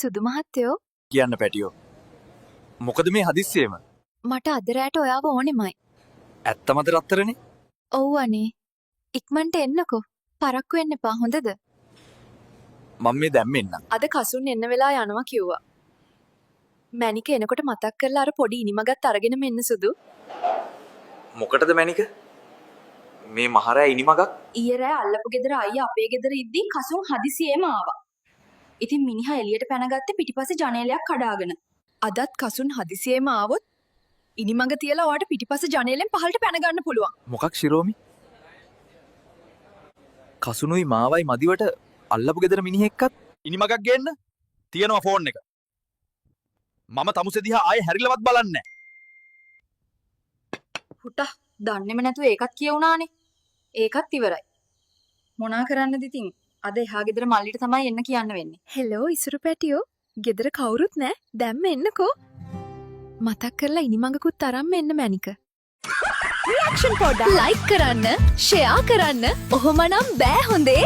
සුදු මහත්තයෝ කියන්න පැටියෝ. මොකද මේ හදිස්සියේම? මට අද රෑට ඔයාව ඕනෙමයි. ඇත්තමද රත්තරනේ? ඔව් අනේ. ඉක්මනට එන්නකෝ. පරක්කු වෙන්න එපා හොඳද? මම මේ දැම්ම එන්න. අද කසුන් එන්න වෙලා යනවා කිව්වා. මැනික එනකොට මතක් කරලා අර පොඩි ඉනිමගත් අරගෙනම එන්න සුදු. මොකටද මැනික? මේ මහරෑ ඉනිමගක්? ඊයේ රෑ අල්ලපු ගෙදර අයියා අපේ ගෙදර ඉද්දි කසුන් හදිසියෙම ආවා. ඉතින් මිනිහා එළියට පැනගත්තේ පිටිපස්සේ ජනේලයක් කඩාගෙන. අදත් කසුන් හදිසියෙම ආවොත් ඉනිමඟ තියලා ඔයාට පිටිපස්සේ ජනේලෙන් පහළට පැන ගන්න පුළුවන්. මොකක් ශිරෝමි? කසුනුයි මාවයි මදිවට අල්ලපු ගෙදර මිනිහෙක්වත් ඉනිමගක් ගේන්න තියෙනවා ෆෝන් එක. මම තමුසේ දිහා ආයේ හැරිලවත් බලන්නේ නැහැ. පුටා දන්නේම නැතුව ඒකත් කියවුණානේ. ඒකත් ඉවරයි. මොනා කරන්නද ඉතින්? අද එහා ගෙදර මල්ලිට තමයි එන්න කියන්න වෙන්නේ. හෙලෝ ඉසුරු පැටියෝ. ගෙදර කවුරුත් නැහැ. දැම්ම එන්නකෝ. මතක් කරලා ඉනිමඟකුත් අරන් එන්න මැනික. රියැක්ෂන් පොඩ්ඩක් ලයික් කරන්න, ෂෙයා කරන්න. ඔහොමනම් බෑ හොඳේ.